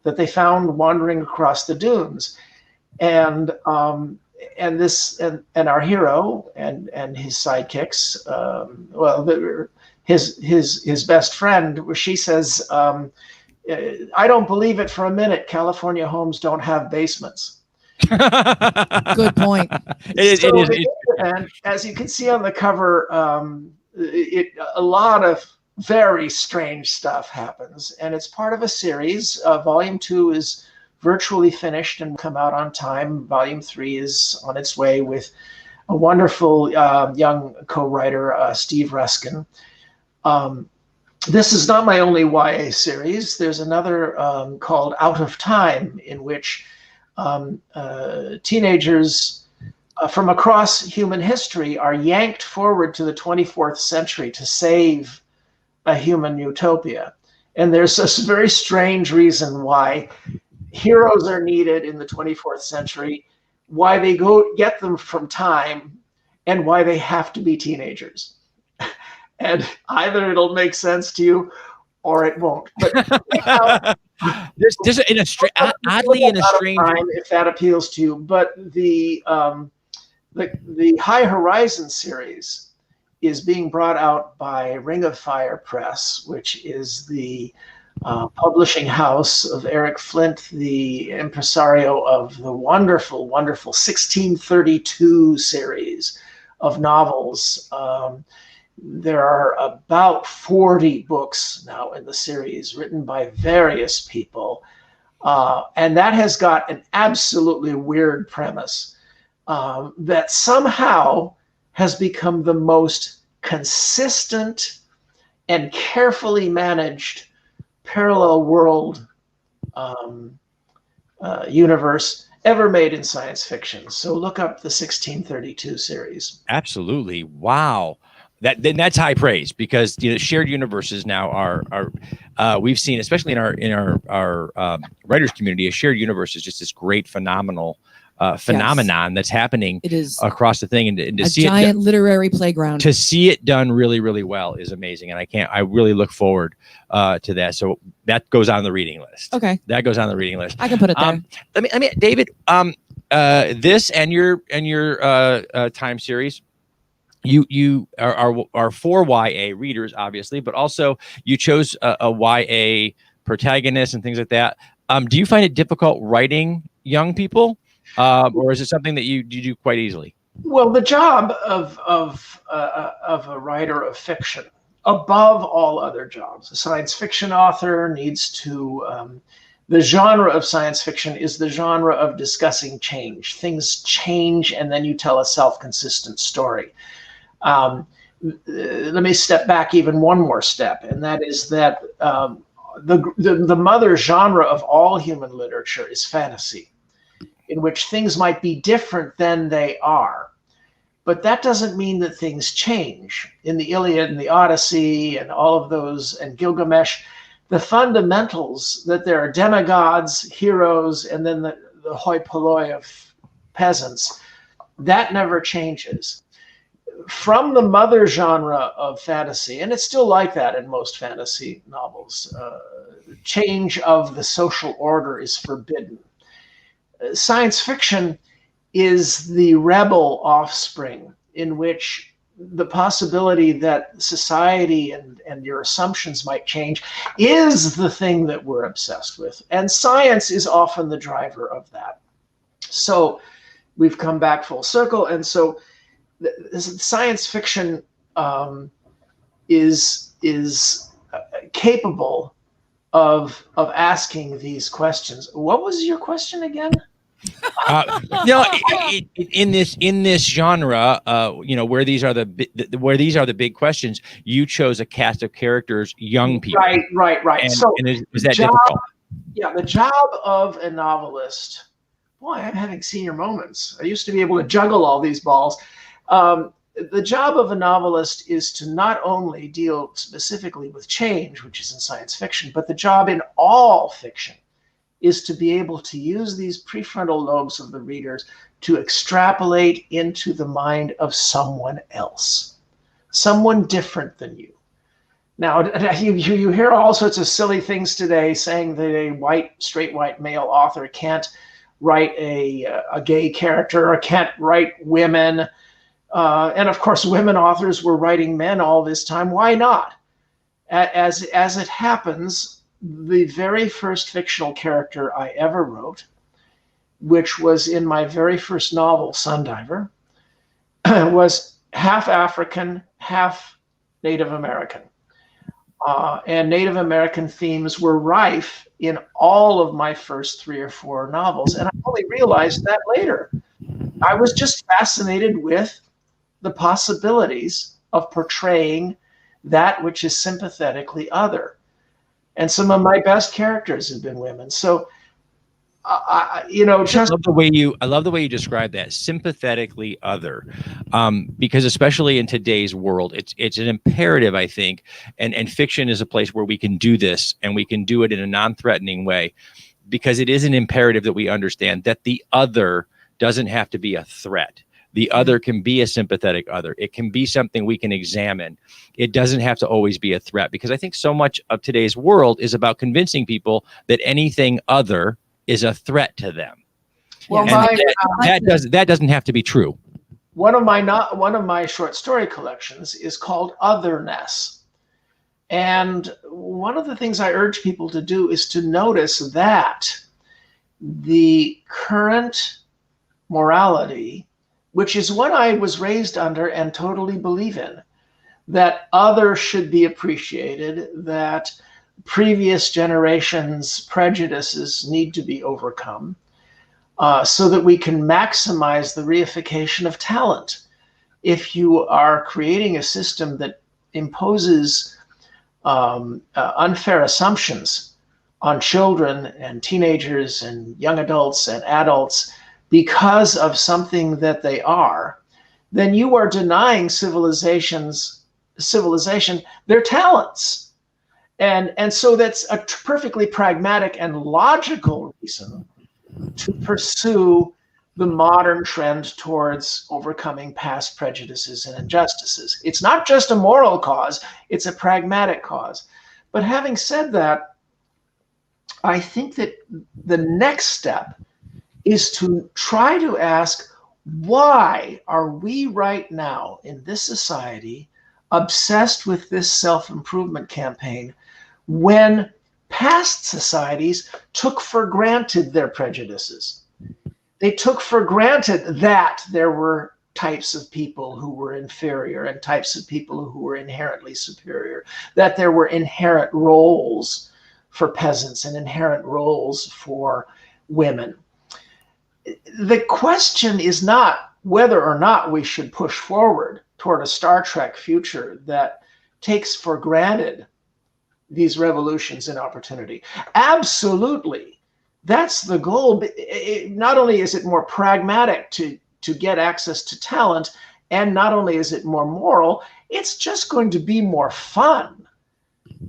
that they found wandering across the dunes. And our hero and his sidekicks, his best friend, she says, I don't believe it for a minute. California homes don't have basements. Good point. And as you can see on the cover, a lot of very strange stuff happens, and it's part of a series. Volume 2 is virtually finished and come out on time. Volume 3 is on its way with a wonderful young co-writer, Steve Ruskin. This is not my only YA series. There's another called Out of Time, in which teenagers from across human history are yanked forward to the 24th century to save a human utopia. And there's this very strange reason why heroes are needed in the 24th century, why they go get them from time, and why they have to be teenagers. And either it'll make sense to you or it won't. But there's oddly in a strange time, if that appeals to you. But the High Horizon series is being brought out by Ring of Fire Press, which is the publishing house of Eric Flint, the impresario of the wonderful, wonderful 1632 series of novels. There are about 40 books now in the series written by various people. And that has got an absolutely weird premise that somehow has become the most consistent and carefully managed parallel world universe ever made in science fiction. So look up the 1632 series. Absolutely. Wow. That's high praise, because shared universes now are we've seen, especially in our writers community, a shared universe is just this great phenomenon that's happening across the thing, and to see a giant literary playground. To see it done really, really well is amazing, and I really look forward to that. So that goes on the reading list. Okay, that goes on the reading list. I can put it there. Let me, David. This and your time series. You are for YA readers, obviously, but also you chose a YA protagonist and things like that. Do you find it difficult writing young people, or is it something that you do quite easily? Well, the job of a writer of fiction, above all other jobs, a science fiction author needs to. The genre of science fiction is the genre of discussing change. Things change, and then you tell a self-consistent story. Let me step back even one more step, and that is that the mother genre of all human literature is fantasy, in which things might be different than they are. But that doesn't mean that things change. In the Iliad and the Odyssey and all of those, and Gilgamesh, the fundamentals that there are demigods, heroes, and then the hoi polloi of peasants, that never changes. From the mother genre of fantasy, and it's still like that in most fantasy novels, change of the social order is forbidden. Science fiction is the rebel offspring in which the possibility that society and your assumptions might change is the thing that we're obsessed with. And science is often the driver of that. So we've come back full circle. And so science fiction is capable of asking these questions. What was your question again? In this genre, where these are the big questions, you chose a cast of characters, young people. Right. And, so was that difficult? Yeah, the job of a novelist. Boy, I'm having senior moments. I used to be able to juggle all these balls. The job of a novelist is to not only deal specifically with change, which is in science fiction, but the job in all fiction is to be able to use these prefrontal lobes of the readers to extrapolate into the mind of someone else, someone different than you. Now, you hear all sorts of silly things today saying that a straight white male author can't write a gay character or can't write women. And of course, women authors were writing men all this time. Why not? As it happens, the very first fictional character I ever wrote, which was in my very first novel, Sundiver, was half African, half Native American. And Native American themes were rife in all of my first 3 or 4 novels. And I only realized that later. I was just fascinated with the possibilities of portraying that which is sympathetically other. And some of my best characters have been women. So, I love the way you describe that, sympathetically other, because especially in today's world, it's an imperative, I think, and fiction is a place where we can do this, and we can do it in a non-threatening way, because it is an imperative that we understand that the other doesn't have to be a threat. The other can be a sympathetic other. It can be something we can examine. It doesn't have to always be a threat, because I think so much of today's world is about convincing people that anything other is a threat to them. Well, that doesn't have to be true. One of my short story collections is called Otherness. And one of the things I urge people to do is to notice that the current morality, which is what I was raised under and totally believe in, that other should be appreciated, that previous generations' prejudices need to be overcome, so that we can maximize the reification of talent. If you are creating a system that imposes unfair assumptions on children and teenagers and young adults and adults because of something that they are, then you are denying civilization their talents. And so that's a perfectly pragmatic and logical reason to pursue the modern trend towards overcoming past prejudices and injustices. It's not just a moral cause, it's a pragmatic cause. But having said that, I think that the next step is to try to ask, why are we right now in this society obsessed with this self-improvement campaign when past societies took for granted their prejudices? They took for granted that there were types of people who were inferior and types of people who were inherently superior, that there were inherent roles for peasants and inherent roles for women. The question is not whether or not we should push forward toward a Star Trek future that takes for granted these revolutions in opportunity. Absolutely. That's the goal. Not only is it more pragmatic to get access to talent, and not only is it more moral, it's just going to be more fun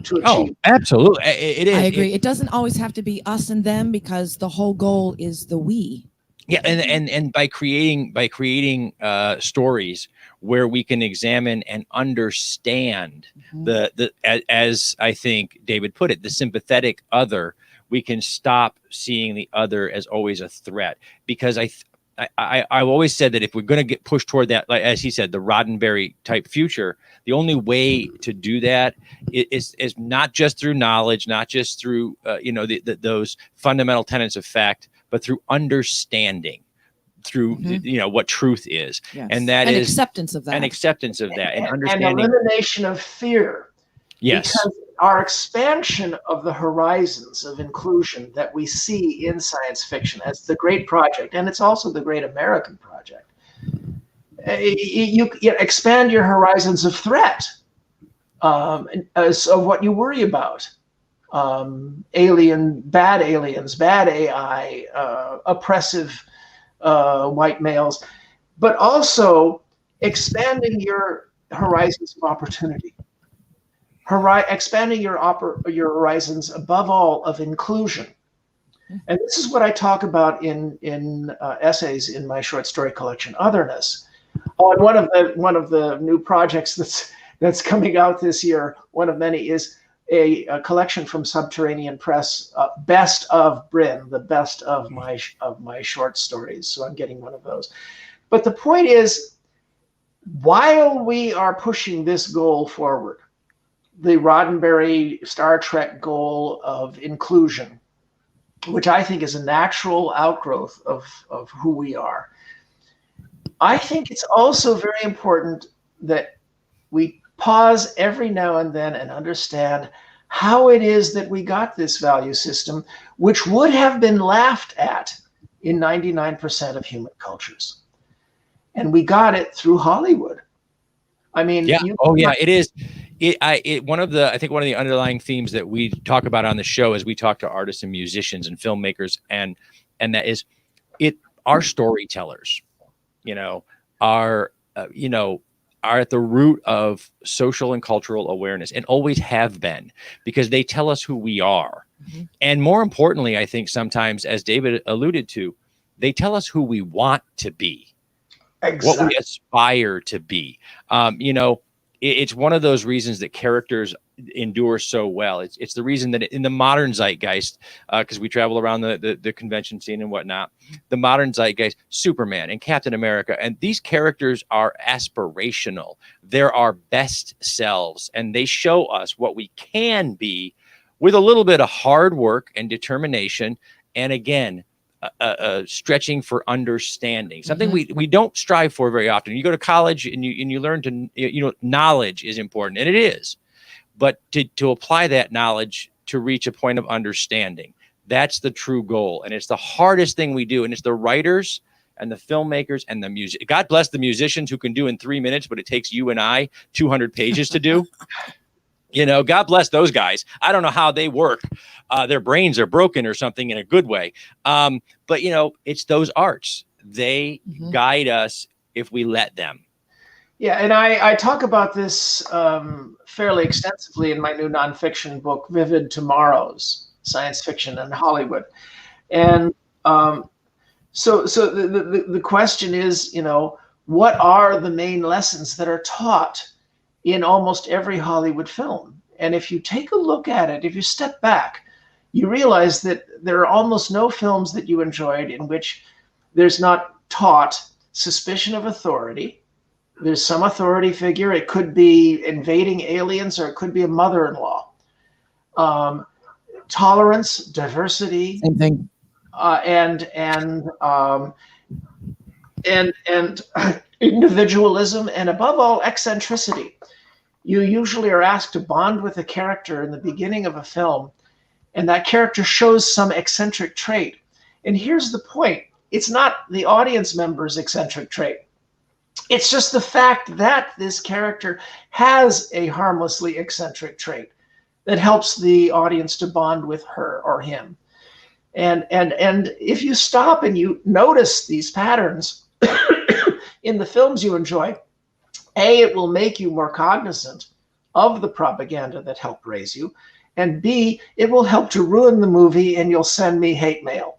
to achieve. Oh, absolutely. It is. I agree. It doesn't always have to be us and them, because the whole goal is the we. Yeah, and by creating stories where we can examine and understand the as I think David put it, the sympathetic other, we can stop seeing the other as always a threat. Because I've always said that if we're going to get pushed toward that, like as he said, the Roddenberry type future, the only way to do that is not just through knowledge, not just through those fundamental tenets of fact, but through understanding, through what truth is, and that is acceptance of that, and acceptance of that, and and understanding, elimination of fear. Yes. Because our expansion of the horizons of inclusion that we see in science fiction as the great project, and it's also the great American project, you expand your horizons of threat, of what you worry about. Bad aliens, bad AI, oppressive white males, but also expanding your horizons of opportunity. Expanding your horizons above all of inclusion. And this is what I talk about in essays in my short story collection, Otherness. And one of the new projects that's coming out this year, one of many, is a collection from Subterranean Press, Best of Brin, the best of my short stories. So I'm getting one of those. But the point is, while we are pushing this goal forward, the Roddenberry Star Trek goal of inclusion, which I think is a natural outgrowth of who we are, I think it's also very important that we pause every now and then and understand how it is that we got this value system, which would have been laughed at in 99% of human cultures. And we got it through Hollywood. I mean, it is. One of the underlying themes that we talk about on the show as we talk to artists and musicians and filmmakers, and that is our storytellers, are at the root of social and cultural awareness, and always have been, because they tell us who we are. Mm-hmm. And more importantly, I think sometimes, as David alluded to, they tell us who we want to be. Exactly. What we aspire to be. It's one of those reasons that characters endure so well. It's the reason that in the modern zeitgeist, because we travel around the convention scene and whatnot, the modern zeitgeist, Superman and Captain America, and these characters are aspirational. They're our best selves, and they show us what we can be with a little bit of hard work and determination. And again, stretching for understanding, something we don't strive for very often. You go to college and you learn to, knowledge is important, and it is, but to apply that knowledge to reach a point of understanding, that's the true goal. And it's the hardest thing we do. And it's the writers and the filmmakers and the music. God bless the musicians who can do in 3 minutes, but it takes you and I 200 pages to do. God bless those guys. I don't know how they work. Their brains are broken or something in a good way. But, it's those arts. They guide us if we let them. Yeah, and I talk about this fairly extensively in my new nonfiction book, Vivid Tomorrows, Science Fiction and Hollywood. And so the question is, what are the main lessons that are taught in almost every Hollywood film? And if you take a look at it, if you step back, you realize that there are almost no films that you enjoyed in which there's not taught suspicion of authority. There's some authority figure. It could be invading aliens, or it could be a mother-in-law. Tolerance, diversity, same thing, and individualism, and above all, eccentricity. You usually are asked to bond with a character in the beginning of a film, and that character shows some eccentric trait. And here's the point. It's not the audience member's eccentric trait. It's just the fact that this character has a harmlessly eccentric trait that helps the audience to bond with her or him. And if you stop and you notice these patterns in the films you enjoy, A, it will make you more cognizant of the propaganda that helped raise you, and B, it will help to ruin the movie, and you'll send me hate mail.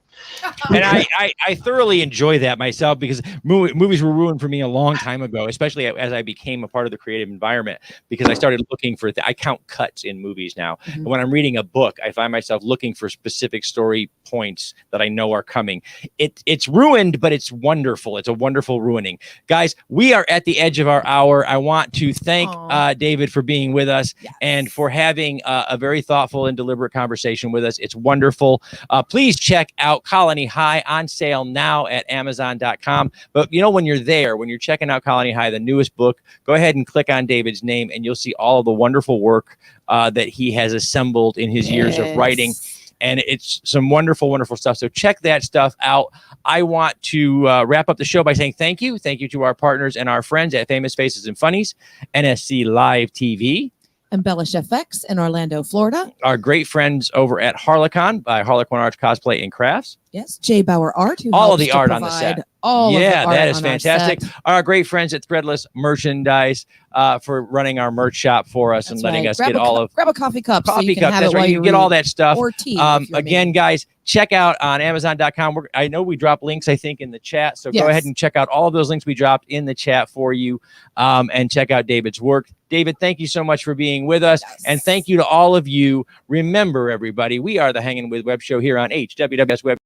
And I thoroughly enjoy that myself, because movies were ruined for me a long time ago, especially as I became a part of the creative environment, because I started looking for, I count cuts in movies now. And when I'm reading a book, I find myself looking for specific story points that I know are coming. It's ruined, but it's wonderful. It's a wonderful ruining. Guys, we are at the edge of our hour. I want to thank David for being with us and for having a very thoughtful and deliberate conversation with us. It's wonderful. Please check out Colony High, on sale now at Amazon.com. But you know, when you're there, when you're checking out Colony High, the newest book, go ahead and click on David's name and you'll see all of the wonderful work that he has assembled in his years of writing. And it's some wonderful, wonderful stuff. So check that stuff out. I want to wrap up the show by saying thank you. Thank you to our partners and our friends at Famous Faces and Funnies, NSC Live TV, Embellish FX in Orlando, Florida. Our great friends over at Harlequin by Harlequin Arts Cosplay and Crafts. Yes, J. Bauer Art. All of the art on the set. Yeah, that is fantastic. Our great friends at Threadless Merchandise for running our merch shop for us and letting us get all of grab a coffee cup. Coffee cup. That's right. You can get all that stuff. Or tea. Again, guys, check out on Amazon.com. I know we drop links, I think, in the chat. So go ahead and check out all of those links we dropped in the chat for you, and check out David's work. David, thank you so much for being with us. And thank you to all of you. Remember, everybody, we are the Hanging With Web show here on HWWS Web.